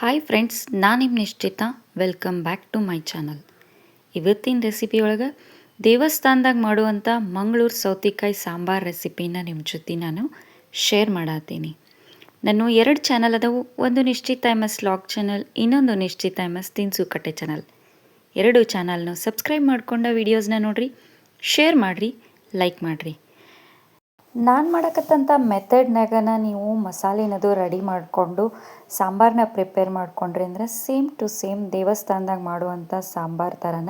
Hi friends, ನಾನು ನಿಮ್ಮ Nishchitha. Welcome back to my channel. ಇವತ್ತಿನ ರೆಸಿಪಿ ಒಳಗೆ ದೇವಸ್ಥಾನದಾಗ ಮಾಡುವಂಥ ಮಂಗಳೂರು ಸೌತೆಕಾಯಿ ಸಾಂಬಾರು ರೆಸಿಪಿನ ನಿಮ್ಮ ಜೊತೆ ನಾನು ಶೇರ್ ಮಾಡತ್ತೀನಿ. ನಾನು 2 ಚಾನಲ್ ಅದಾವು. ಒಂದು ನಿಶ್ಚಿತಾ MS ಲಾಗ್ ಚಾನಲ್, ಇನ್ನೊಂದು ನಿಶ್ಚಿತಾ MS ತಿನಿಸು ಕಟ್ಟೆ ಚಾನಲ್. 2 ಚಾನಲ್ನ ಸಬ್ಸ್ಕ್ರೈಬ್ ಮಾಡ್ಕೊಂಡ ವೀಡಿಯೋಸ್ನ ನೋಡಿರಿ, ಶೇರ್ ಮಾಡಿರಿ, ಲೈಕ್ ಮಾಡಿರಿ. ನಾನು ಮಾಡಕತ್ತಂಥ ಮೆಥಡ್ನಾಗನ ನೀವು ಮಸಾಲೆನದು ರೆಡಿ ಮಾಡಿಕೊಂಡು ಸಾಂಬಾರನ್ನ ಪ್ರಿಪೇರ್ ಮಾಡ್ಕೊಂಡ್ರಿ ಅಂದ್ರೆ ಸೇಮ್ ಟು ಸೇಮ್ ದೇವಸ್ಥಾನದಾಗ ಮಾಡುವಂಥ ಸಾಂಬಾರು ಥರನ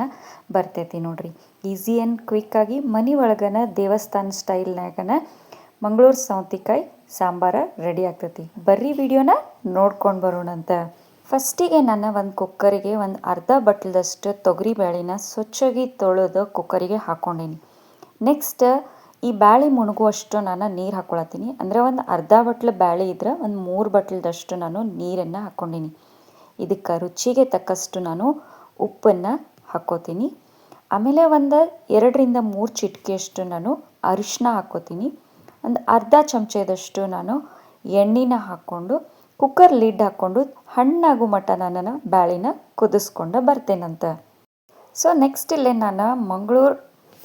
ಬರ್ತೈತಿ ನೋಡ್ರಿ. ಈಸಿ ಆ್ಯಂಡ್ ಕ್ವಿಕ್ಕಾಗಿ ಮನೆ ಒಳಗನ ದೇವಸ್ಥಾನ ಸ್ಟೈಲ್ನಾಗನ ಮಂಗಳೂರು ಸೌತೆಕಾಯಿ ಸಾಂಬಾರು ರೆಡಿ ಆಗ್ತೈತಿ. ಬರ್ರಿ ವಿಡಿಯೋನ ನೋಡ್ಕೊಂಡು ಬರೋಣಂತ. ಫಸ್ಟಿಗೆ ನಾನು ಒಂದು ಕುಕ್ಕರಿಗೆ ಒಂದು ಅರ್ಧ ಬಟ್ಲದಷ್ಟು ತೊಗರಿಬೇಳೆನ ಸ್ವಚ್ಛಾಗಿ ತೊಳೆದು ಕುಕ್ಕರಿಗೆ ಹಾಕ್ಕೊಂಡೀನಿ. ನೆಕ್ಸ್ಟ್ ಈ ಬ್ಯಾಳೆ ಮುಣಗುವಷ್ಟು ನಾನು ನೀರು ಹಾಕ್ಕೊಳತ್ತೀನಿ. ಅಂದರೆ ಒಂದು ಅರ್ಧ ಬಟ್ಲು ಬ್ಯಾಳೆ ಇದ್ರೆ ಒಂದು 3 ಬಟ್ಲದಷ್ಟು ನಾನು ನೀರನ್ನು ಹಾಕ್ಕೊಂಡೀನಿ. ಇದಕ್ಕೆ ರುಚಿಗೆ ತಕ್ಕಷ್ಟು ನಾನು ಉಪ್ಪನ್ನು ಹಾಕ್ಕೋತೀನಿ. ಆಮೇಲೆ ಒಂದು 2ರಿಂದ 3 ಚಿಟಿಕೆಯಷ್ಟು ನಾನು ಅರಿಶಿನ ಹಾಕ್ಕೋತೀನಿ. ಒಂದು ಅರ್ಧ ಚಮಚದಷ್ಟು ನಾನು ಎಣ್ಣೆನ ಹಾಕ್ಕೊಂಡು ಕುಕ್ಕರ್ ಲಿಡ್ ಹಾಕ್ಕೊಂಡು ಹಣ್ಣಾಗೋ ಮಟ್ಟ ನಾನು ಬ್ಯಾಳಿನ ಕುದಿಸ್ಕೊಂಡು ಬರ್ತೇನಂತ. ಸೊ ನೆಕ್ಸ್ಟ್ ಇಲ್ಲೇ ನಾನು ಮಂಗಳೂರು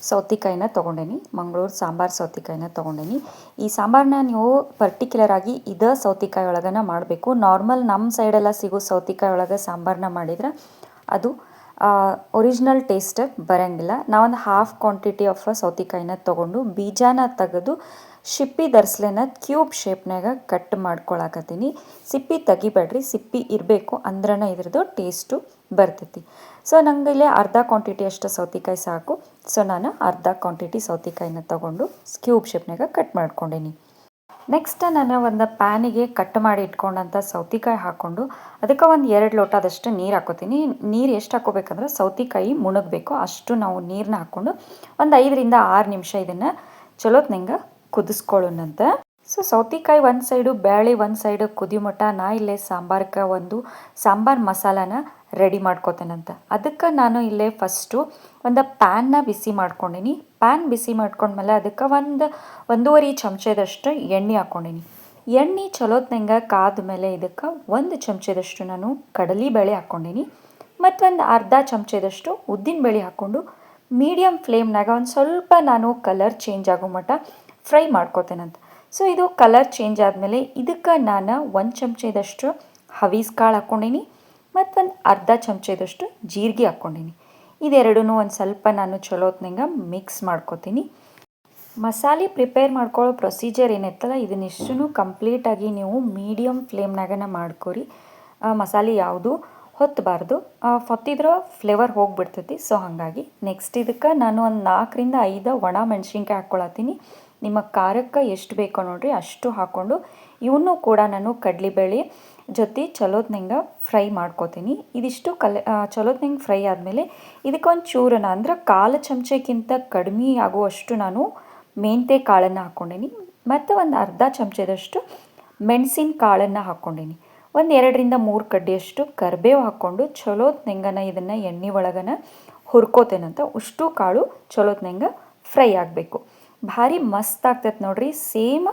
ಸೌತೆಕಾಯಿನ ತೊಗೊಂಡೇನಿ. ಮಂಗಳೂರು ಸಾಂಬಾರು ಸೌತೆಕಾಯಿನ ತೊಗೊಂಡೇನಿ. ಈ ಸಾಂಬಾರನ್ನ ನೀವು ಪರ್ಟಿಕ್ಯುಲರ್ ಆಗಿ ಇದೇ ಸೌತೆಕಾಯಿ ಒಳಗನ ಮಾಡಬೇಕು. ನಾರ್ಮಲ್ ನಮ್ಮ ಸೈಡೆಲ್ಲ ಸಿಗೋ ಸೌತೆಕಾಯಿ ಒಳಗೆ ಸಾಂಬಾರನ್ನ ಮಾಡಿದ್ರೆ ಅದು ಒರಿಜಿನಲ್ ಟೇಸ್ಟ್ ಬರೋಂಗಿಲ್ಲ. ನಾವೊಂದು ಹಾಫ್ ಕ್ವಾಂಟಿಟಿ ಆಫ್ ಸೌತೆಕಾಯಿನ ತೊಗೊಂಡು ಬೀಜಾನ ತೆಗೆದು ಸಿಪ್ಪಿ ಧರಿಸ್ಲೇನ ಕ್ಯೂಬ್ ಶೇಪ್ನಾಗ ಕಟ್ ಮಾಡ್ಕೊಳಕತ್ತೀನಿ. ಸಿಪ್ಪಿ ತೆಗಿಬೇಡ್ರಿ, ಸಿಪ್ಪಿ ಇರಬೇಕು ಅಂದ್ರನ ಇದ್ರದ್ದು ಟೇಸ್ಟು ಬರ್ತೈತಿ. ಸೊ ನಂಗೆ ಇಲ್ಲೇ ಅರ್ಧ ಕ್ವಾಂಟಿಟಿ ಅಷ್ಟು ಸೌತೆಕಾಯಿ ಸಾಕು. ಸೊ ನಾನು ಅರ್ಧ ಕ್ವಾಂಟಿಟಿ ಸೌತೆಕಾಯಿನ ತೊಗೊಂಡು ಕ್ಯೂಬ್ ಶೇಪ್ನಾಗ ಕಟ್ ಮಾಡ್ಕೊಂಡೀನಿ. ನೆಕ್ಸ್ಟ್ ನಾನು ಒಂದು ಪ್ಯಾನಿಗೆ ಕಟ್ ಮಾಡಿ ಇಟ್ಕೊಂಡಂಥ ಸೌತೆಕಾಯಿ ಹಾಕ್ಕೊಂಡು ಅದಕ್ಕೆ ಒಂದು 2 ಲೋಟದಷ್ಟು ನೀರು ಹಾಕೋತೀನಿ. ನೀರು ಎಷ್ಟು ಹಾಕೋಬೇಕಂದ್ರೆ ಸೌತೆಕಾಯಿ ಮುಣಗಬೇಕು ಅಷ್ಟು ನಾವು ನೀರನ್ನ ಹಾಕ್ಕೊಂಡು ಒಂದು 5ರಿಂದ 6 ನಿಮಿಷ ಇದನ್ನು ಚಲೋತ್ನಂಗೆ ಕುದಿಸ್ಕೊಳ್ಳೋಣಂತ. ಸೊ ಸೌತೆಕಾಯಿ ಒಂದು ಸೈಡು ಬ್ಯಾಳೆ ಒಂದು ಸೈಡು ಕುದಿಯೋ ಮಟ್ಟ ನಾ ಇಲ್ಲೇ ಸಾಂಬಾರ್ಗೆ ಒಂದು ಸಾಂಬಾರು ಮಸಾಲಾನ ರೆಡಿ ಮಾಡ್ಕೋತೇನಂತ. ಅದಕ್ಕೆ ನಾನು ಇಲ್ಲೇ ಫಸ್ಟು ಒಂದು ಪ್ಯಾನ್ನ ಬಿಸಿ ಮಾಡ್ಕೊಂಡೀನಿ. ಪ್ಯಾನ್ ಬಿಸಿ ಮಾಡ್ಕೊಂಡ್ಮೇಲೆ ಅದಕ್ಕೆ 1.5 ಚಮಚದಷ್ಟು ಎಣ್ಣೆ ಹಾಕ್ಕೊಂಡೀನಿ. ಎಣ್ಣೆ ಚಲೋತ್ನಂಗೆ ಕಾದ ಮೇಲೆ ಇದಕ್ಕೆ 1 ಚಮಚದಷ್ಟು ನಾನು ಕಡಲೆಬೇಳೆ ಹಾಕ್ಕೊಂಡೀನಿ ಮತ್ತು ಒಂದು ಅರ್ಧ ಚಮಚದಷ್ಟು ಉದ್ದಿನಬೇಳೆ ಹಾಕ್ಕೊಂಡು ಮೀಡಿಯಮ್ ಫ್ಲೇಮ್ನಾಗ ಒಂದು ಸ್ವಲ್ಪ ನಾನು ಕಲರ್ ಚೇಂಜ್ ಆಗೋ ಮಟ್ಟ ಫ್ರೈ ಮಾಡ್ಕೋತೇನಂತ. ಸೊ ಇದು ಕಲರ್ ಚೇಂಜ್ ಆದಮೇಲೆ ಇದಕ್ಕೆ ನಾನು 1 ಚಮಚದಷ್ಟು ಹವೀಸ್ ಕಾಳು ಹಾಕ್ಕೊಂಡೀನಿ ಮತ್ತು ಒಂದು ಅರ್ಧ ಚಮಚದಷ್ಟು ಜೀರಿಗೆ ಹಾಕ್ಕೊಂಡೀನಿ. ಇದೆರಡೂ ಒಂದು ಸ್ವಲ್ಪ ನಾನು ಚಲೋತ್ನಂಗೆ ಮಿಕ್ಸ್ ಮಾಡ್ಕೋತೀನಿ. ಮಸಾಲೆ ಪ್ರಿಪೇರ್ ಮಾಡ್ಕೊಳ್ಳೋ ಪ್ರೊಸೀಜರ್ ಏನೈತಲ್ಲ ಇದನ್ನಿಷ್ಟು ಕಂಪ್ಲೀಟಾಗಿ ನೀವು ಮೀಡಿಯಮ್ ಫ್ಲೇಮ್ನಾಗನ ಮಾಡ್ಕೊರಿ. ಮಸಾಲೆ ಯಾವುದು ಹೊತ್ತಬಾರ್ದು, ಹೊತ್ತಿದ್ರೆ ಫ್ಲೇವರ್ ಹೋಗಿಬಿಡ್ತೈತಿ. ಸೊ ಹಾಗಾಗಿ ನೆಕ್ಸ್ಟ್ ಇದಕ್ಕೆ ನಾನು ಒಂದು 4ರಿಂದ 5 ಒಣ ಮೆಣಸಿನ್ಕಾಯಿ ಹಾಕ್ಕೊಳತ್ತೀನಿ. ನಿಮ್ಮ ಖಾರಕ್ಕೆ ಎಷ್ಟು ಬೇಕೋ ನೋಡಿರಿ ಅಷ್ಟು ಹಾಕ್ಕೊಂಡು ಇವನ್ನೂ ಕೂಡ ನಾನು ಕಡಲೆಬೇಳೆ ಜೊತೆ ಚಲೋತ್ನಂಗೆ ಫ್ರೈ ಮಾಡ್ಕೋತೀನಿ. ಇದಿಷ್ಟು ಚಲೋತ್ನಂಗೆ ಫ್ರೈ ಆದಮೇಲೆ ಇದಕ್ಕೊಂದು ಚೂರನ್ನ ಅಂದ್ರೆ 1/4 ಚಮಚಕ್ಕಿಂತ ಕಡಿಮೆ ಆಗುವಷ್ಟು ನಾನು ಮೆಂತ್ಯ ಕಾಳನ್ನು ಹಾಕ್ಕೊಂಡೀನಿ ಮತ್ತು ಒಂದು ಅರ್ಧ ಚಮಚದಷ್ಟು ಮೆಣಸಿನ ಕಾಳನ್ನು ಹಾಕ್ಕೊಂಡೀನಿ. ಒಂದು 2ರಿಂದ 3 ಕಡ್ಡಿಯಷ್ಟು ಕರಿಬೇವು ಹಾಕ್ಕೊಂಡು ಚಲೋತ್ನಂಗನ ಇದನ್ನು ಎಣ್ಣೆ ಒಳಗನ ಹುರ್ಕೋತೇನಂತ. ಉಷ್ಟು ಕಾಳು ಚಲೋತ್ನಂಗೆ ಫ್ರೈ ಆಗಬೇಕು. ಭಾರಿ ಮಸ್ತ್ ಆಗ್ತೈತೆ ನೋಡ್ರಿ. ಸೇಮ್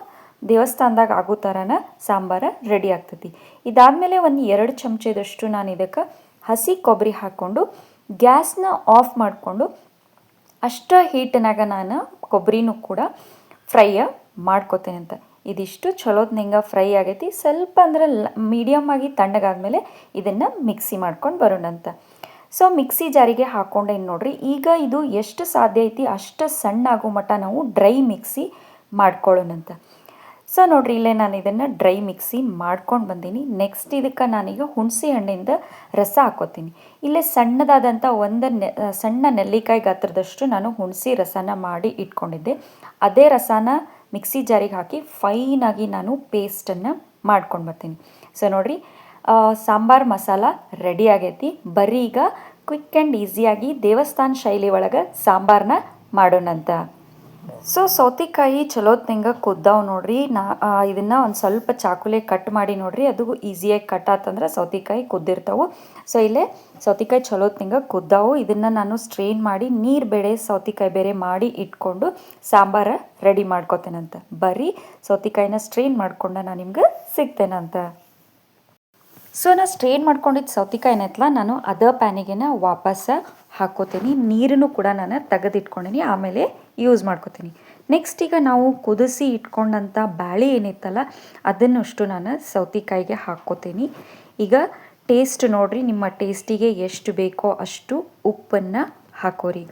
ದೇವಸ್ಥಾನದಾಗ ಆಗೋ ಥರನ ಸಾಂಬಾರು ರೆಡಿ ಆಗ್ತೈತಿ. ಇದಾದಮೇಲೆ ಒಂದು 2 ಚಮಚದಷ್ಟು ನಾನು ಇದಕ್ಕೆ ಹಸಿ ಕೊಬ್ಬರಿ ಹಾಕ್ಕೊಂಡು ಗ್ಯಾಸ್ನ ಆಫ್ ಮಾಡಿಕೊಂಡು ಅಷ್ಟು ಹೀಟ್ನಾಗ ನಾನು ಕೊಬ್ಬರಿನೂ ಕೂಡ ಫ್ರೈ ಮಾಡ್ಕೋತೇನಂತ. ಇದಿಷ್ಟು ಚಲೋತ್ನಂಗೆ ಫ್ರೈ ಆಗೈತಿ. ಸ್ವಲ್ಪ ಅಂದ್ರೆ ಮೀಡಿಯಮ್ ಆಗಿ ತಣ್ಣಗಾದ್ಮೇಲೆ ಇದನ್ನು ಮಿಕ್ಸಿ ಮಾಡ್ಕೊಂಡು ಬರೋಣಂತ. ಸೊ ಮಿಕ್ಸಿ ಜಾರಿಗೆ ಹಾಕ್ಕೊಂಡೇನು ನೋಡ್ರಿ. ಈಗ ಇದು ಎಷ್ಟು ಸಾಧ್ಯ ಐತಿ ಅಷ್ಟು ಸಣ್ಣ ಆಗೋ ಮಟ್ಟ ನಾವು ಡ್ರೈ ಮಿಕ್ಸಿ ಮಾಡ್ಕೊಳ್ಳೋಣಂತ. ಸೊ ನೋಡ್ರಿ ಇಲ್ಲೇ ನಾನು ಇದನ್ನು ಡ್ರೈ ಮಿಕ್ಸಿ ಮಾಡ್ಕೊಂಡು ಬಂದೀನಿ. ನೆಕ್ಸ್ಟ್ ಇದಕ್ಕೆ ನಾನೀಗ ಹುಣಸೆ ಹಣ್ಣಿಂದ ರಸ ಹಾಕೋತೀನಿ. ಇಲ್ಲೇ ಸಣ್ಣದಾದಂಥ ಸಣ್ಣ ನೆಲ್ಲಿಕಾಯಿ ಗಾತ್ರದಷ್ಟು ನಾನು ಹುಣಸೆ ರಸನ ಮಾಡಿ ಇಟ್ಕೊಂಡಿದ್ದೆ. ಅದೇ ರಸನ ಮಿಕ್ಸಿ ಜಾರಿಗೆ ಹಾಕಿ ಫೈನಾಗಿ ನಾನು ಪೇಸ್ಟನ್ನು ಮಾಡ್ಕೊಂಡು ಬರ್ತೀನಿ. ಸೊ ನೋಡಿರಿ ಸಾಂಬಾರು ಮಸಾಲ ರೆಡಿ ಆಗೈತಿ. ಬರೀ ಈಗ ಕ್ವಿಕ್ ಆ್ಯಂಡ್ ಈಸಿಯಾಗಿ ದೇವಸ್ಥಾನ ಶೈಲಿ ಒಳಗೆ ಸಾಂಬಾರನ್ನ ಮಾಡೋಣಂತ. ಸೊ ಸೌತೆಕಾಯಿ ಚಲೋತ್ನಂಗೆ ಕುದ್ದಾವು ನೋಡ್ರಿ. ಇದನ್ನು ಒಂದು ಸ್ವಲ್ಪ ಚಾಕುಲೆ ಕಟ್ ಮಾಡಿ ನೋಡ್ರಿ, ಅದು ಈಸಿಯಾಗಿ ಕಟ್ ಆತಂದ್ರೆ ಸೌತೆಕಾಯಿ ಕುದ್ದಿರ್ತಾವೆ. ಸೊ ಇಲ್ಲೇ ಸೌತೆಕಾಯಿ ಚಲೋತ್ನಂಗೆ ಕುದ್ದಾವು. ಇದನ್ನು ನಾನು ಸ್ಟ್ರೈನ್ ಮಾಡಿ ನೀರು ಬೇಳೆ ಸೌತೆಕಾಯಿ ಬೇರೆ ಮಾಡಿ ಇಟ್ಕೊಂಡು ಸಾಂಬಾರು ರೆಡಿ ಮಾಡ್ಕೋತೇನಂತ. ಬರ್ರಿ ಸೌತೆಕಾಯಿನ ಸ್ಟ್ರೈನ್ ಮಾಡ್ಕೊಂಡು ನಾನು ನಿಮ್ಗೆ ಸಿಗ್ತೇನಂತ. ಸೊ ನಾ ಸ್ಟ್ರೇನ್ ಮಾಡ್ಕೊಂಡಿದ್ದು ಸೌತೆಕಾಯಿ ಏನೈತಲ್ಲ, ನಾನು ಅದೇ ಪ್ಯಾನಿಗೆ ವಾಪಸ್ ಹಾಕ್ಕೋತೀನಿ. ನೀರನ್ನು ಕೂಡ ನಾನು ತೆಗೆದಿಟ್ಕೊಂಡಿನಿ, ಆಮೇಲೆ ಯೂಸ್ ಮಾಡ್ಕೋತೀನಿ. ನೆಕ್ಸ್ಟ್ ಈಗ ನಾವು ಕುದಿಸಿ ಇಟ್ಕೊಂಡಂಥ ಬ್ಯಾಳೆ ಏನಿತ್ತಲ್ಲ ಅದನ್ನಷ್ಟು ನಾನು ಸೌತೆಕಾಯಿಗೆ ಹಾಕ್ಕೋತೀನಿ. ಈಗ ಟೇಸ್ಟ್ ನೋಡಿರಿ, ನಿಮ್ಮ ಟೇಸ್ಟಿಗೆ ಎಷ್ಟು ಬೇಕೋ ಅಷ್ಟು ಉಪ್ಪನ್ನು ಹಾಕೋರಿ.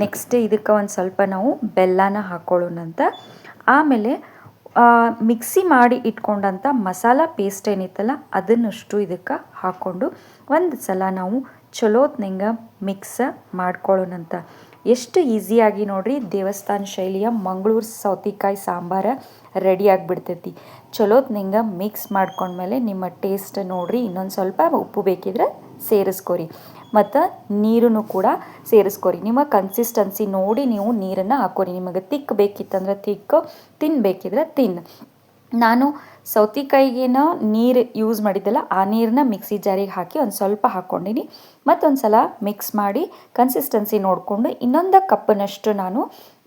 ನೆಕ್ಸ್ಟ್ ಇದಕ್ಕೆ ಒಂದು ಸ್ವಲ್ಪ ನಾವು ಬೆಲ್ಲನ ಹಾಕ್ಕೊಳ್ಳೋಣಂತ. ಆಮೇಲೆ ಮಿಕ್ಸಿ ಮಾಡಿ ಇಟ್ಕೊಂಡಂಥ ಮಸಾಲ ಪೇಸ್ಟ್ ಏನಿತ್ತಲ್ಲ ಅದನ್ನಷ್ಟು ಇದಕ್ಕೆ ಹಾಕ್ಕೊಂಡು ಒಂದು ಸಲ ನಾವು ಚಲೋತ್ನಂಗೆ ಮಿಕ್ಸ್ ಮಾಡ್ಕೊಳ್ಳೋಣಂತ. ಎಷ್ಟು ಈಸಿಯಾಗಿ ನೋಡಿರಿ ದೇವಸ್ಥಾನ ಶೈಲಿಯ ಮಂಗಳೂರು ಸೌತೆಕಾಯಿ ಸಾಂಬಾರು ರೆಡಿ ಆಗಿಬಿಡ್ತೈತಿ. ಚಲೋತ್ನಂಗೆ ಮಿಕ್ಸ್ ಮಾಡ್ಕೊಂಡ್ಮೇಲೆ ನಿಮ್ಮ ಟೇಸ್ಟ್ ನೋಡಿರಿ, ಇನ್ನೊಂದು ಸ್ವಲ್ಪ ಉಪ್ಪು ಬೇಕಿದ್ರೆ ಸೇರಿಸ್ಕೊರಿ ಮತ್ತು ನೀರನ್ನು ಕೂಡ ಸೇರಿಸ್ಕೊರಿ. ನಿಮ್ಮ ಕನ್ಸಿಸ್ಟೆನ್ಸಿ ನೋಡಿ ನೀವು ನೀರನ್ನು ಹಾಕೋರಿ. ನಿಮಗೆ ತಿಕ್ ಬೇಕಿತ್ತಂದ್ರೆ ತಿಕ್ಕು, ತಿನ್ನಬೇಕಿದ್ರೆ ತಿನ್ನು. ನಾನು ಸೌತೆಕಾಯಿಗೇನ ನೀರು ಯೂಸ್ ಮಾಡಿದ್ದೆಲ್ಲ ಆ ನೀರನ್ನ ಮಿಕ್ಸಿ ಜಾರಿಗೆ ಹಾಕಿ ಒಂದು ಸ್ವಲ್ಪ ಹಾಕ್ಕೊಂಡಿನಿ. ಮತ್ತೊಂದು ಸಲ ಮಿಕ್ಸ್ ಮಾಡಿ ಕನ್ಸಿಸ್ಟೆನ್ಸಿ ನೋಡಿಕೊಂಡು ಇನ್ನೊಂದು ಕಪ್ಪಿನಷ್ಟು ನಾನು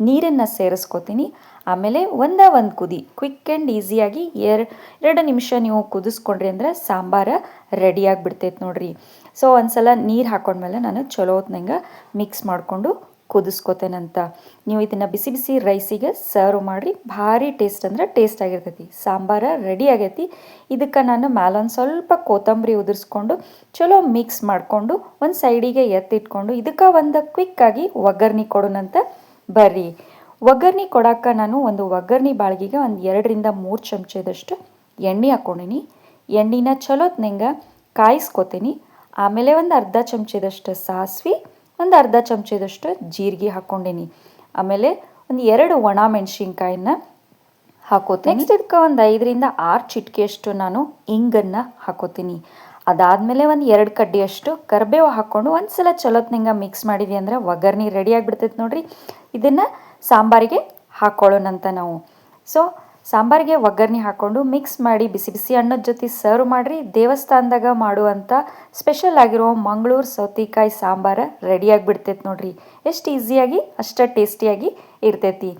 ನೀರನ್ನು ಸೇರಿಸ್ಕೋತೀನಿ. ಆಮೇಲೆ ಒಂದು ಕುದಿ ಕ್ವಿಕ್ ಆ್ಯಂಡ್ ಈಸಿಯಾಗಿ 2 ನಿಮಿಷ ನೀವು ಕುದಿಸ್ಕೊಂಡ್ರಿ ಅಂದರೆ ಸಾಂಬಾರು ರೆಡಿಯಾಗಿಬಿಡ್ತೈತೆ ನೋಡ್ರಿ. ಸೊ ಒಂದು ಸಲ ನೀರು ಹಾಕೊಂಡ್ಮೇಲೆ ನಾನು ಚಲೋ ಹೊತ್ನಂಗೆ ಮಿಕ್ಸ್ ಮಾಡಿಕೊಂಡು ಕುದಿಸ್ಕೋತೇನಂತ. ನೀವು ಇದನ್ನು ಬಿಸಿ ಬಿಸಿ ರೈಸಿಗೆ ಸರ್ವ್ ಮಾಡಿರಿ, ಭಾರಿ ಟೇಸ್ಟ್ ಅಂದರೆ ಟೇಸ್ಟ್ ಆಗಿರ್ತೈತಿ. ಸಾಂಬಾರು ರೆಡಿ ಆಗೈತಿ. ಇದಕ್ಕೆ ನಾನು ಮ್ಯಾಲೊಂದು ಸ್ವಲ್ಪ ಕೊತ್ತಂಬರಿ ಉದುರಿಸ್ಕೊಂಡು ಚಲೋ ಮಿಕ್ಸ್ ಮಾಡಿಕೊಂಡು ಒಂದು ಸೈಡಿಗೆ ಎತ್ತಿಟ್ಕೊಂಡು ಇದಕ್ಕೆ ಒಂದು ಕ್ವಿಕ್ಕಾಗಿ ಒಗ್ಗರಣೆ ಕೊಡೋಣಂತ ಬರ್ರಿ. ಒಗ್ಗರಣೆ ಕೊಡೋಕೆ ನಾನು ಒಂದು ಒಗ್ಗರಣೆ ಬಾಳ್ಗಿಗೆ ಒಂದು 2-3 ಚಮಚದಷ್ಟು ಎಣ್ಣೆ ಹಾಕ್ಕೊಂಡಿನಿ. ಎಣ್ಣೆನ ಚಲೋತ್ನಂಗೆ ಕಾಯಿಸ್ಕೊತೀನಿ. ಆಮೇಲೆ ಒಂದು ಅರ್ಧ ಚಮಚದಷ್ಟು ಸಾಸಿವೆ, ಒಂದು ಅರ್ಧ ಚಮಚದಷ್ಟು ಜೀರಿಗೆ ಹಾಕ್ಕೊಂಡೀನಿ. ಆಮೇಲೆ ಒಂದು 2 ಒಣ ಮೆಣಸಿನ್ಕಾಯಿನ ಹಾಕೋತೀನಿ. ನೆಕ್ಸ್ಟ್ ಇದಕ್ಕೆ ಒಂದು 5-6 ಚಿಟಿಕೆಯಷ್ಟು ನಾನು ಇಂಗನ್ನು ಹಾಕೋತೀನಿ. ಅದಾದಮೇಲೆ ಒಂದು 2 ಕಡ್ಡಿಯಷ್ಟು ಕರಿಬೇವು ಹಾಕ್ಕೊಂಡು ಒಂದು ಸಲ ಚಲೋತ್ನಂಗೆ ಮಿಕ್ಸ್ ಮಾಡಿದ್ವಿ ಅಂದರೆ ಒಗ್ಗರಣೆ ರೆಡಿ ಆಗಿಬಿಡ್ತೈತೆ ನೋಡಿರಿ. ಇದನ್ನು ಸಾಂಬಾರಿಗೆ ಹಾಕ್ಕೊಳ್ಳೋಣಂತ ನಾವು. ಸೊ ಸಾಂಬಾರಿಗೆ ಒಗ್ಗರಣೆ ಹಾಕ್ಕೊಂಡು ಮಿಕ್ಸ್ ಮಾಡಿ ಬಿಸಿ ಬಿಸಿ ಅನ್ನದ ಜೊತೆ ಸರ್ವ್ ಮಾಡಿರಿ. ದೇವಸ್ಥಾನದಾಗ ಮಾಡುವಂಥ ಸ್ಪೆಷಲ್ ಆಗಿರೋ ಮಂಗಳೂರು ಸೌತೆಕಾಯಿ ಸಾಂಬಾರು ರೆಡಿಯಾಗಿಬಿಡ್ತೈತೆ ನೋಡಿರಿ. ಎಷ್ಟು ಈಸಿಯಾಗಿ ಅಷ್ಟು ಟೇಸ್ಟಿಯಾಗಿ ಇರ್ತೈತಿ.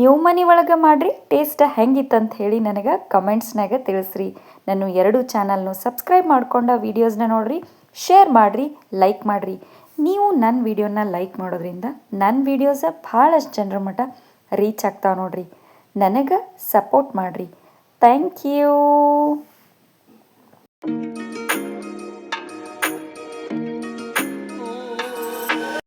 ನೀವು ಮನೆ ಒಳಗೆ ಮಾಡಿರಿ. ಟೇಸ್ಟ್ ಹೆಂಗಿತ್ತಂತ ಹೇಳಿ ನನಗೆ ಕಮೆಂಟ್ಸ್ನಾಗ ತಿಳಿಸ್ರಿ. ನಾನು 2 ಚಾನಲ್ನು ಸಬ್ಸ್ಕ್ರೈಬ್ ಮಾಡ್ಕೊಂಡು ವೀಡಿಯೋಸ್ನ ನೋಡಿರಿ, ಶೇರ್ ಮಾಡಿರಿ, ಲೈಕ್ ಮಾಡಿರಿ. ನೀವು ನನ್ನ ವಿಡಿಯೋನ ಲೈಕ್ ಮಾಡೋದ್ರಿಂದ ನನ್ನ ವೀಡಿಯೋಸ ಭಾಳಷ್ಟು ಜನರ ಮಟ್ಟ ರೀಚ್ ಆಗ್ತಾವೆ ನೋಡಿರಿ. ನನಗೆ ಸಪೋರ್ಟ್ ಮಾಡಿರಿ. Thank you.